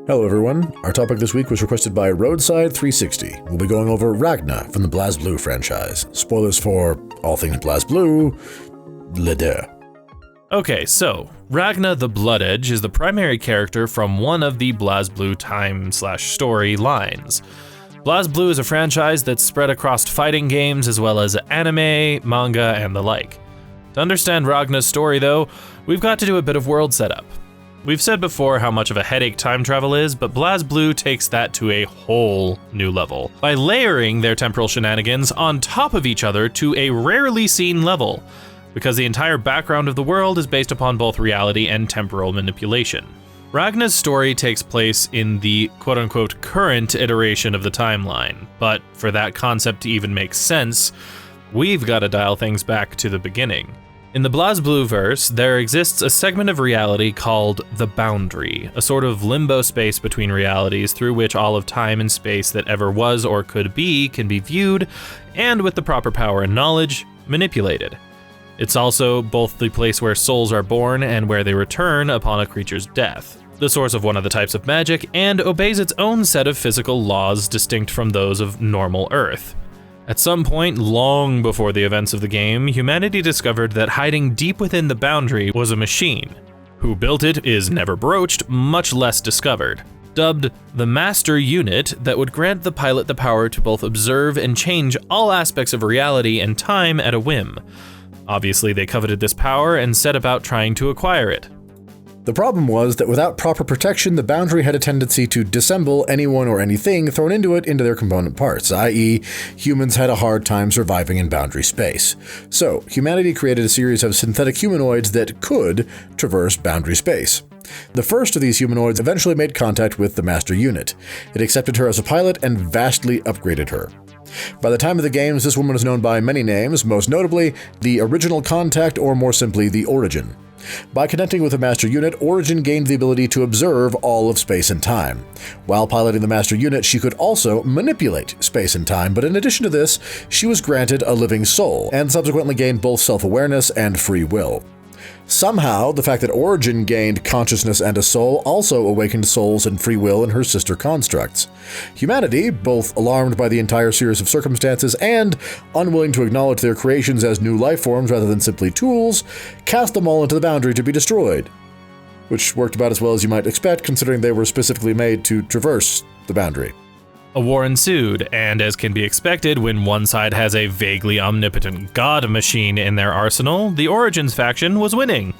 Hello everyone, our topic this week was requested by Roadside 360. We'll be going over Ragna from the BlazBlue franchise. Spoilers for all things BlazBlue, le deux. Okay, so Ragna the Blood Edge is the primary character from one of the BlazBlue time/story lines. BlazBlue is a franchise that's spread across fighting games as well as anime, manga, and the like. To understand Ragna's story though, we've got to do a bit of world setup. We've said before how much of a headache time travel is, but BlazBlue takes that to a whole new level by layering their temporal shenanigans on top of each other to a rarely seen level, because the entire background of the world is based upon both reality and temporal manipulation. Ragna's story takes place in the quote-unquote current iteration of the timeline, but for that concept to even make sense, we've got to dial things back to the beginning. In the BlazBlue verse, there exists a segment of reality called the Boundary, a sort of limbo space between realities through which all of time and space that ever was or could be can be viewed, and with the proper power and knowledge, manipulated. It's also both the place where souls are born and where they return upon a creature's death, the source of one of the types of magic, and obeys its own set of physical laws distinct from those of normal Earth. At some point, long before the events of the game, humanity discovered that hiding deep within the Boundary was a machine. Who built it is never broached, much less discovered. Dubbed the Master Unit, that would grant the pilot the power to both observe and change all aspects of reality and time at a whim. Obviously, they coveted this power and set about trying to acquire it. The problem was that without proper protection, the Boundary had a tendency to disassemble anyone or anything thrown into it into their component parts, i.e., humans had a hard time surviving in Boundary space. So, humanity created a series of synthetic humanoids that could traverse Boundary space. The first of these humanoids eventually made contact with the Master Unit. It accepted her as a pilot and vastly upgraded her. By the time of the games, this woman was known by many names, most notably the Original Contact, or more simply, the Origin. By connecting with the Master Unit, Origin gained the ability to observe all of space and time. While piloting the Master Unit, she could also manipulate space and time, but in addition to this, she was granted a living soul, and subsequently gained both self-awareness and free will. Somehow, the fact that Origin gained consciousness and a soul also awakened souls and free will in her sister constructs. Humanity, both alarmed by the entire series of circumstances and unwilling to acknowledge their creations as new life forms rather than simply tools, cast them all into the Boundary to be destroyed. Which worked about as well as you might expect, considering they were specifically made to traverse the Boundary. A war ensued, and as can be expected when one side has a vaguely omnipotent god machine in their arsenal, the Origins faction was winning.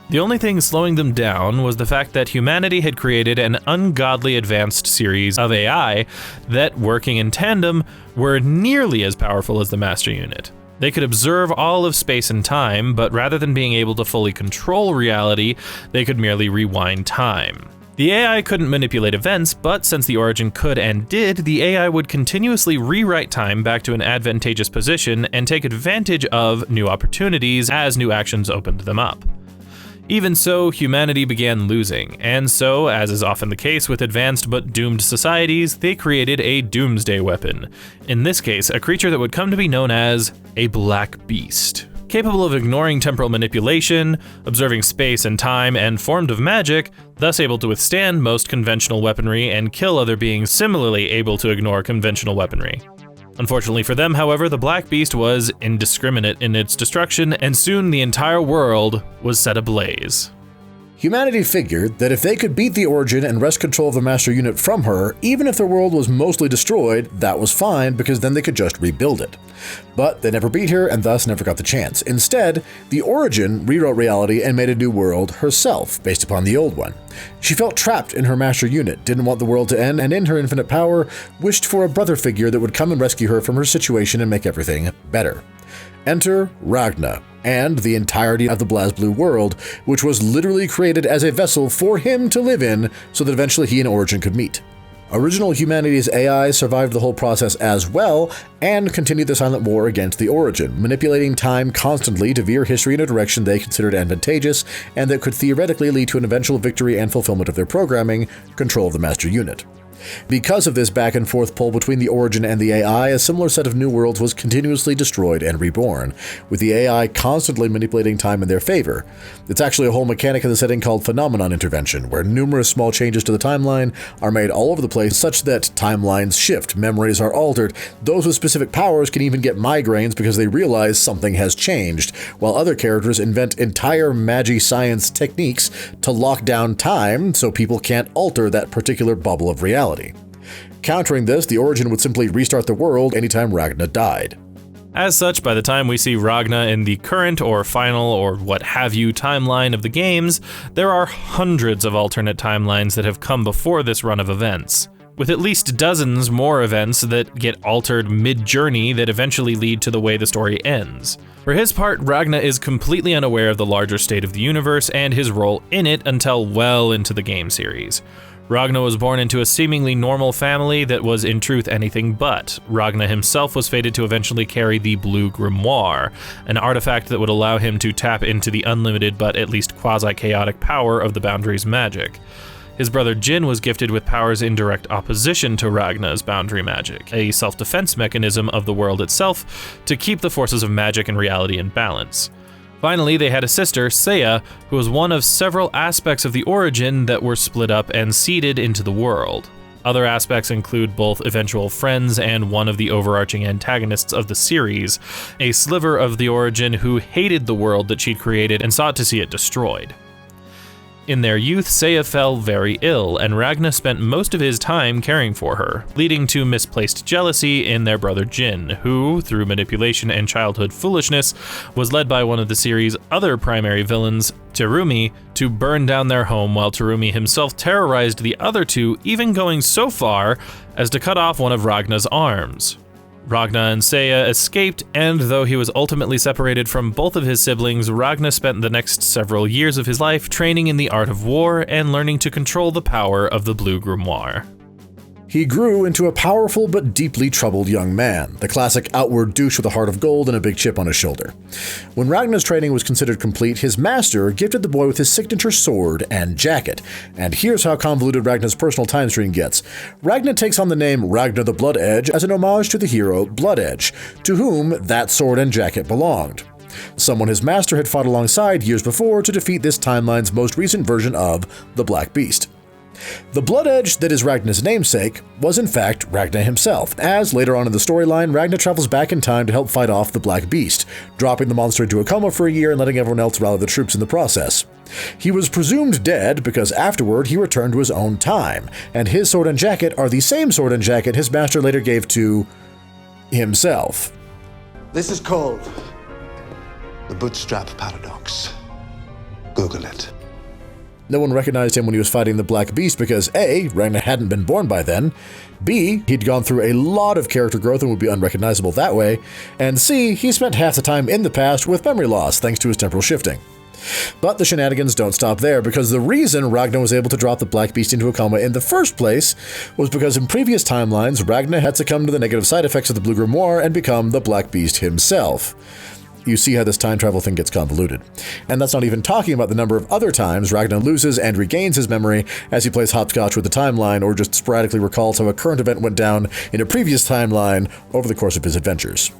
The only thing slowing them down was the fact that humanity had created an ungodly advanced series of AI that, working in tandem, were nearly as powerful as the Master Unit. They could observe all of space and time, but rather than being able to fully control reality, they could merely rewind time. The AI couldn't manipulate events, but since the Origin could and did, the AI would continuously rewrite time back to an advantageous position and take advantage of new opportunities as new actions opened them up. Even so, humanity began losing, and so, as is often the case with advanced but doomed societies, they created a Doomsday Weapon. In this case, a creature that would come to be known as a Black Beast. Capable of ignoring temporal manipulation, observing space and time, and formed of magic, thus able to withstand most conventional weaponry and kill other beings similarly able to ignore conventional weaponry. Unfortunately for them, however, the Black Beast was indiscriminate in its destruction, and soon the entire world was set ablaze. Humanity figured that if they could beat the Origin and wrest control of the Master Unit from her, even if their world was mostly destroyed, that was fine because then they could just rebuild it. But they never beat her and thus never got the chance. Instead, the Origin rewrote reality and made a new world herself, based upon the old one. She felt trapped in her Master Unit, didn't want the world to end, and in her infinite power, wished for a brother figure that would come and rescue her from her situation and make everything better. Enter Ragna, and the entirety of the BlazBlue world, which was literally created as a vessel for him to live in so that eventually he and Origin could meet. Original humanity's AI survived the whole process as well and continued the silent war against the Origin, manipulating time constantly to veer history in a direction they considered advantageous and that could theoretically lead to an eventual victory and fulfillment of their programming, control of the Master Unit. Because of this back and forth pull between the Origin and the AI, a similar set of new worlds was continuously destroyed and reborn, with the AI constantly manipulating time in their favor. It's actually a whole mechanic in the setting called phenomenon intervention, where numerous small changes to the timeline are made all over the place such that timelines shift, memories are altered, those with specific powers can even get migraines because they realize something has changed, while other characters invent entire magi science techniques to lock down time so people can't alter that particular bubble of reality. Countering this, the Origin would simply restart the world anytime Ragna died. As such, by the time we see Ragna in the current or final or what have you timeline of the games, there are hundreds of alternate timelines that have come before this run of events, with at least dozens more events that get altered mid-journey that eventually lead to the way the story ends. For his part, Ragna is completely unaware of the larger state of the universe and his role in it until well into the game series. Ragna was born into a seemingly normal family that was in truth anything but. Ragna himself was fated to eventually carry the Blue Grimoire, an artifact that would allow him to tap into the unlimited but at least quasi-chaotic power of the Boundary's magic. His brother Jin was gifted with powers in direct opposition to Ragna's boundary magic, a self-defense mechanism of the world itself to keep the forces of magic and reality in balance. Finally, they had a sister, Seiya, who was one of several aspects of the Origin that were split up and seeded into the world. Other aspects include both eventual friends and one of the overarching antagonists of the series, a sliver of the Origin who hated the world that she'd created and sought to see it destroyed. In their youth, Seiya fell very ill, and Ragna spent most of his time caring for her, leading to misplaced jealousy in their brother Jin, who, through manipulation and childhood foolishness, was led by one of the series' other primary villains, Terumi, to burn down their home, while Terumi himself terrorized the other two, even going so far as to cut off one of Ragna's arms. Ragna and Seiya escaped, and though he was ultimately separated from both of his siblings, Ragna spent the next several years of his life training in the art of war and learning to control the power of the Blue Grimoire. He grew into a powerful but deeply troubled young man, the classic outward douche with a heart of gold and a big chip on his shoulder. When Ragna's training was considered complete, his master gifted the boy with his signature sword and jacket. And here's how convoluted Ragna's personal time stream gets. Ragna takes on the name Ragna the Blood Edge as an homage to the hero Blood Edge, to whom that sword and jacket belonged. Someone his master had fought alongside years before to defeat this timeline's most recent version of the Black Beast. The Blood Edge that is Ragna's namesake was in fact Ragna himself, as later on in the storyline, Ragna travels back in time to help fight off the Black Beast, dropping the monster into a coma for a year and letting everyone else rally the troops in the process. He was presumed dead because afterward he returned to his own time, and his sword and jacket are the same sword and jacket his master later gave to himself. This is called the Bootstrap Paradox. Google it. No one recognized him when he was fighting the Black Beast because A, Ragna hadn't been born by then, B, he'd gone through a lot of character growth and would be unrecognizable that way, and C, he spent half the time in the past with memory loss thanks to his temporal shifting. But the shenanigans don't stop there, because the reason Ragna was able to drop the Black Beast into a coma in the first place was because in previous timelines, Ragna had succumbed to the negative side effects of the Blue Grimoire and become the Black Beast himself. You see how this time travel thing gets convoluted. And that's not even talking about the number of other times Ragna loses and regains his memory as he plays hopscotch with the timeline or just sporadically recalls how a current event went down in a previous timeline over the course of his adventures.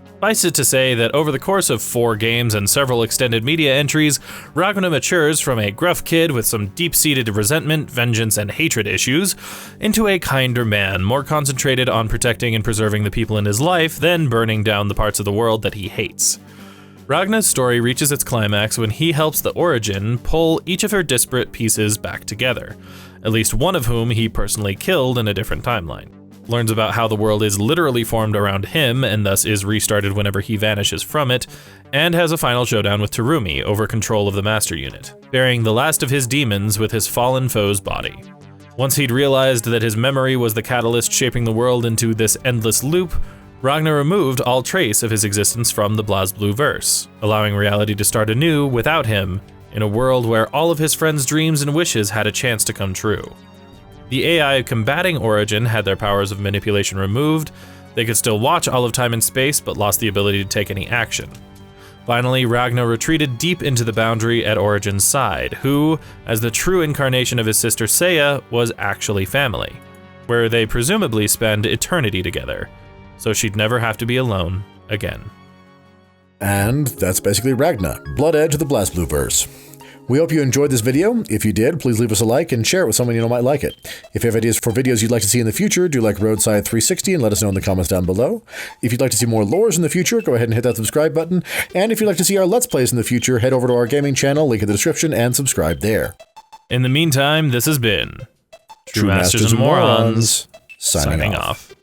Suffice it to say that over the course of 4 games and several extended media entries, Ragna matures from a gruff kid with some deep-seated resentment, vengeance, and hatred issues, into a kinder man, more concentrated on protecting and preserving the people in his life than burning down the parts of the world that he hates. Ragna's story reaches its climax when he helps the Origin pull each of her disparate pieces back together, at least one of whom he personally killed in a different timeline. Learns about how the world is literally formed around him and thus is restarted whenever he vanishes from it, and has a final showdown with Terumi over control of the Master Unit, burying the last of his demons with his fallen foe's body. Once he'd realized that his memory was the catalyst shaping the world into this endless loop, Ragna removed all trace of his existence from the BlazBlue verse, allowing reality to start anew without him, in a world where all of his friends' dreams and wishes had a chance to come true. The AI combating Origin had their powers of manipulation removed. They could still watch all of time and space, but lost the ability to take any action. Finally, Ragna retreated deep into the Boundary at Origin's side, who, as the true incarnation of his sister Seiya, was actually family. where they presumably spend eternity together, so she'd never have to be alone again. And that's basically Ragna, Blood Edge of the BlazBlue verse. We hope you enjoyed this video. If you did, please leave us a like and share it with someone you know might like it. If you have ideas for videos you'd like to see in the future, do like Roadside 360 and let us know in the comments down below. If you'd like to see more lores in the future, go ahead and hit that subscribe button. And if you'd like to see our Let's Plays in the future, head over to our gaming channel, link in the description, and subscribe there. In the meantime, this has been True Masters Morons, signing off.